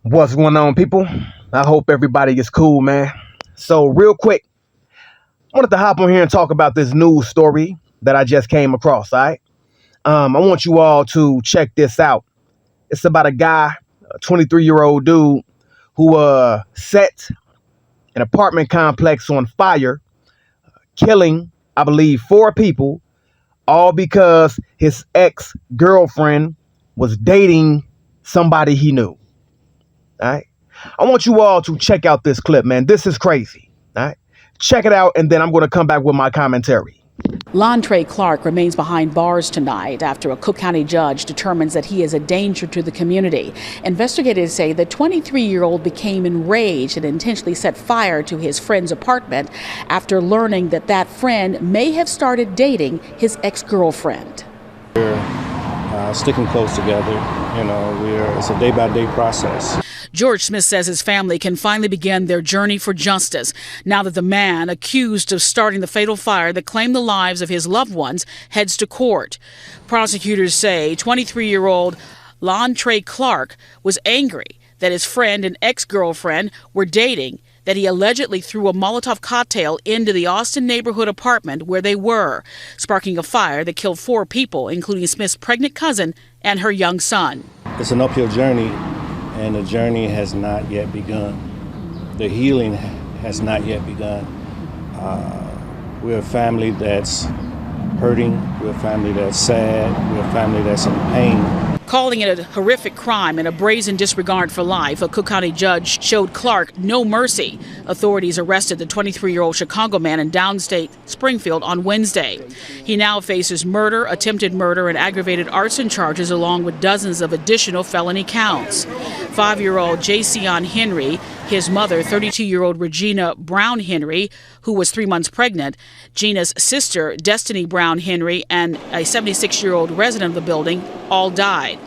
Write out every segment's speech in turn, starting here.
What's going on, people? I hope everybody is cool, man. So, real quick, I wanted to hop on here and talk about this news story that I just came across. All right, I want you all to check this out. It's about a guy, a 23-year-old dude, who set an apartment complex on fire, killing, I believe, 4 people, all because his ex-girlfriend was dating somebody he knew. All right. I want you all to check out this clip, man. This is crazy. All right. Check it out, and then I'm going to come back with my commentary. Lontray Clark remains behind bars tonight after a Cook County judge determines that he is a danger to the community. Investigators say the 23-year-old became enraged and intentionally set fire to his friend's apartment after learning that that friend may have started dating his ex-girlfriend. We're sticking close together. It's a day-by-day process. George Smith says his family can finally begin their journey for justice now that the man accused of starting the fatal fire that claimed the lives of his loved ones heads to court. Prosecutors say 23-year-old Lontray Clark was angry that his friend and ex-girlfriend were dating, that he allegedly threw a Molotov cocktail into the Austin neighborhood apartment where they were, sparking a fire that killed 4 people, including Smith's pregnant cousin and her young son. It's an uphill journey, and the journey has not yet begun. The healing has not yet begun. We're a family that's hurting. We're a family that's sad. We're a family that's in pain. Calling it a horrific crime and a brazen disregard for life, a Cook County judge showed Clark no mercy. Authorities arrested the 23-year-old Chicago man in downstate Springfield on Wednesday. He now faces murder, attempted murder, and aggravated arson charges, along with dozens of additional felony counts. 5-year-old Jason Henry, his mother, 32-year-old Regina Brown Henry, who was 3 months pregnant, Gina's sister, Destiny Brown Henry, and a 76-year-old resident of the building all died.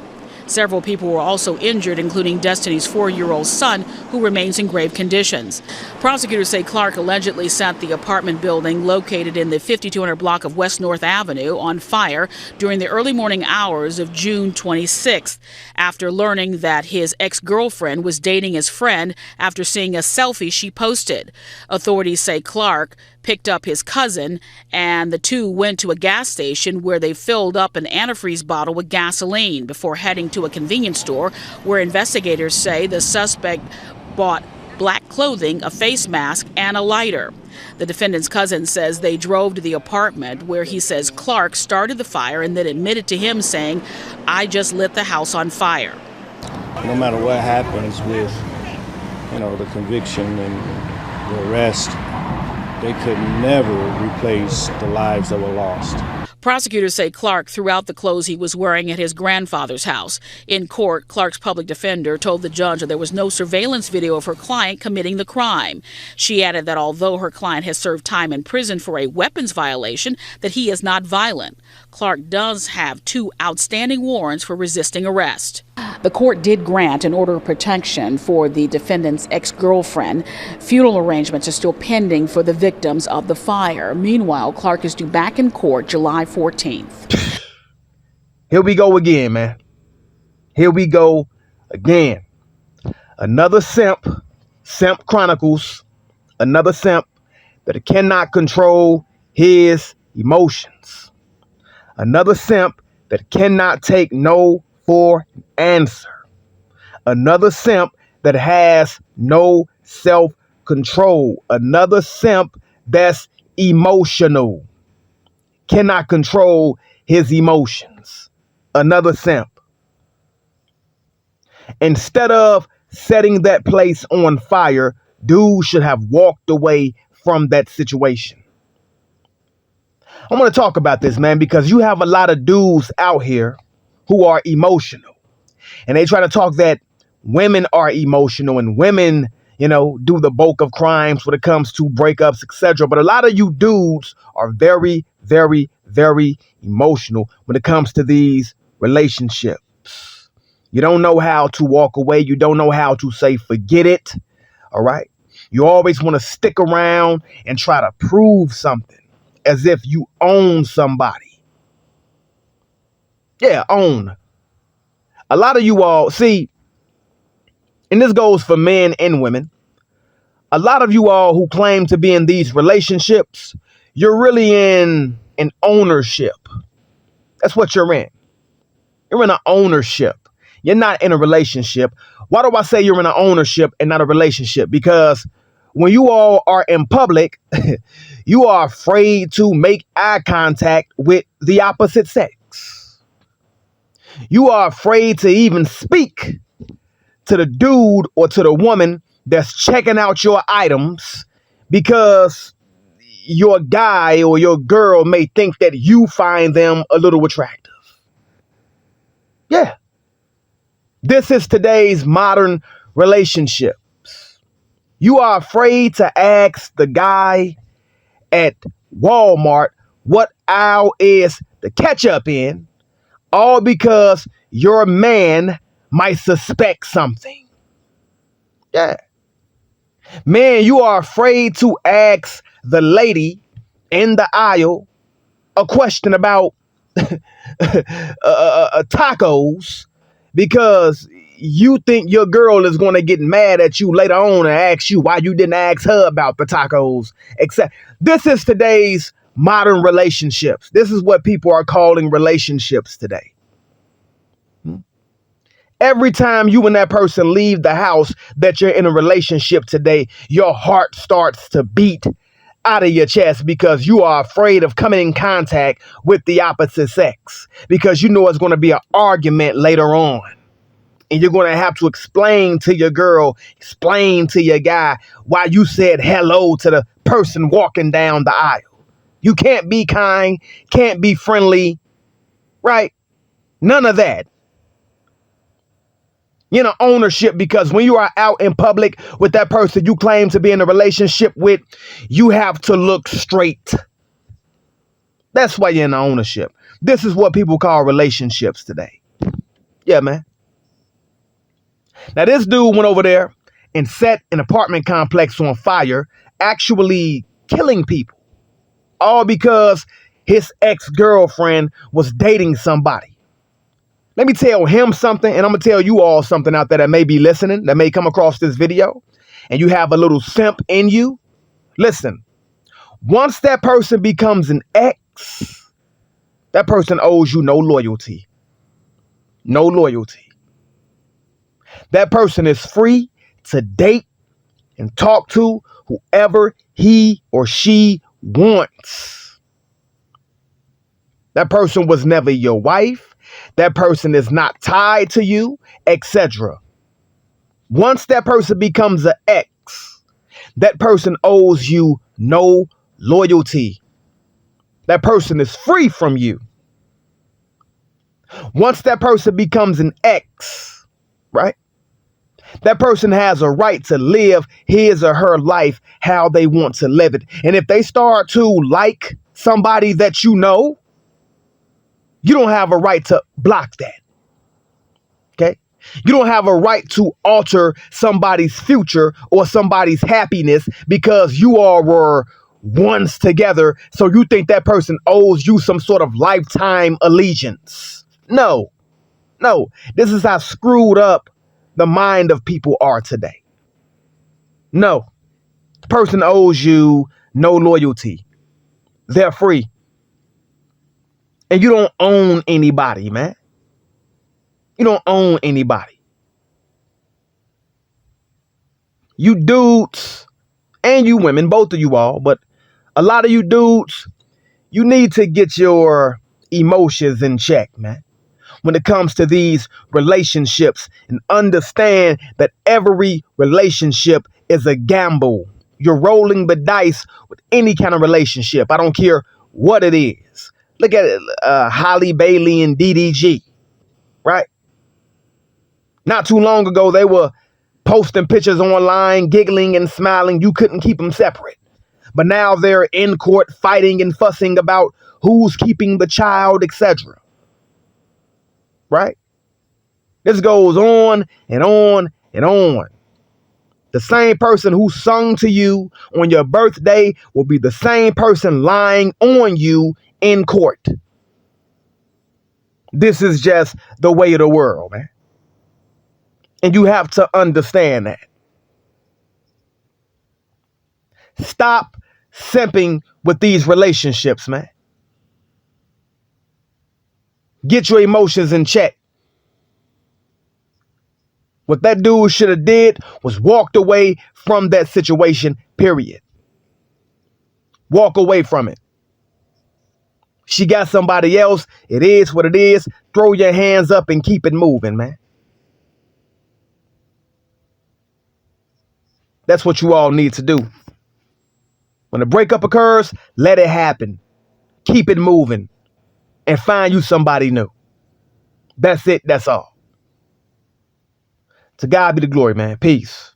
Several people were also injured, including Destiny's 4-year-old son, who remains in grave conditions. Prosecutors say Clark allegedly set the apartment building located in the 5200 block of West North Avenue on fire during the early morning hours of June 26th, after learning that his ex-girlfriend was dating his friend after seeing a selfie she posted. Authorities say Clark picked up his cousin, and the two went to a gas station where they filled up an antifreeze bottle with gasoline before heading to a convenience store where investigators say the suspect bought black clothing, a face mask, and a lighter. The defendant's cousin says they drove to the apartment where he says Clark started the fire and then admitted to him saying, "I just lit the house on fire." No matter what happens with, the conviction and the arrest, they could never replace the lives that were lost. Prosecutors say Clark threw out the clothes he was wearing at his grandfather's house. In court, Clark's public defender told the judge that there was no surveillance video of her client committing the crime. She added that although her client has served time in prison for a weapons violation, that he is not violent. Clark does have 2 outstanding warrants for resisting arrest. The court did grant an order of protection for the defendant's ex-girlfriend. Funeral arrangements are still pending for the victims of the fire. Meanwhile, Clark is due back in court July 14th. Here we go again, man. Here we go again. Another simp, Simp Chronicles, another simp that cannot control his emotions. Another simp that cannot take no for an answer. Another simp that has no self-control. Another simp that's emotional. Cannot control his emotions. Another simp. Instead of setting that place on fire, dude should have walked away from that situation. I want to talk about this, man, because you have a lot of dudes out here who are emotional. And they try to talk that women are emotional and women, do the bulk of crimes when it comes to breakups, etc. But a lot of you dudes are very, very, very emotional when it comes to these relationships. You don't know how to walk away. You don't know how to say forget it. All right. You always want to stick around and try to prove something as if you own somebody. Yeah, own. A lot of you all, see, and this goes for men and women, a lot of you all who claim to be in these relationships, you're really in an ownership. That's what you're in. You're in an ownership. You're not in a relationship. Why do I say you're in an ownership and not a relationship? Because when you all are in public, you are afraid to make eye contact with the opposite sex. You are afraid to even speak to the dude or to the woman that's checking out your items because your guy or your girl may think that you find them a little attractive. Yeah. This is today's modern relationship. You are afraid to ask the guy at Walmart what aisle is the ketchup in, all because your man might suspect something. Yeah. Man, you are afraid to ask the lady in the aisle a question about tacos because you think your girl is going to get mad at you later on and ask you why you didn't ask her about the tacos. Except this is today's modern relationships. This is what people are calling relationships today. Every time you and that person leave the house that you're in a relationship today, your heart starts to beat out of your chest because you are afraid of coming in contact with the opposite sex because you know it's going to be an argument later on. And you're going to have to explain to your girl, explain to your guy why you said hello to the person walking down the aisle. You can't be kind, can't be friendly, right? None of that. You know, ownership, because when you are out in public with that person you claim to be in a relationship with, you have to look straight. That's why you're in ownership. This is what people call relationships today. Yeah, man. Now, this dude went over there and set an apartment complex on fire, actually killing people, all because his ex-girlfriend was dating somebody. Let me tell him something, and I'm going to tell you all something out there that may be listening, that may come across this video, and you have a little simp in you. Listen, once that person becomes an ex, that person owes you no loyalty. No loyalty. That person is free to date and talk to whoever he or she wants. That person was never your wife. That person is not tied to you, etc. Once that person becomes an ex, that person owes you no loyalty. That person is free from you. Once that person becomes an ex, right? That person has a right to live his or her life how they want to live it. And if they start to like somebody that you know, you don't have a right to block that. Okay? You don't have a right to alter somebody's future or somebody's happiness because you all were once together. So you think that person owes you some sort of lifetime allegiance. No. This is how screwed up the mind of people are today. No. The person owes you no loyalty. They're free. And you don't own anybody, man. You don't own anybody. You dudes and you women, both of you all, but a lot of you dudes, you need to get your emotions in check, man. When it comes to these relationships, and understand that every relationship is a gamble. You're rolling the dice with any kind of relationship. I don't care what it is. Look at it, Holly Bailey and DDG, right? Not too long ago, they were posting pictures online, giggling and smiling. You couldn't keep them separate. But now they're in court fighting and fussing about who's keeping the child, etc. Right? This goes on and on and on. The same person who sung to you on your birthday will be the same person lying on you in court. This is just the way of the world, man. And you have to understand that. Stop simping with these relationships, man. Get your emotions in check. What that dude should have did was walked away from that situation, period. Walk away from it. She got somebody else. It is what it is. Throw your hands up and keep it moving, man. That's what you all need to do. When a breakup occurs, let it happen. Keep it moving and find you somebody new. That's it. That's all. To God be the glory, man. Peace.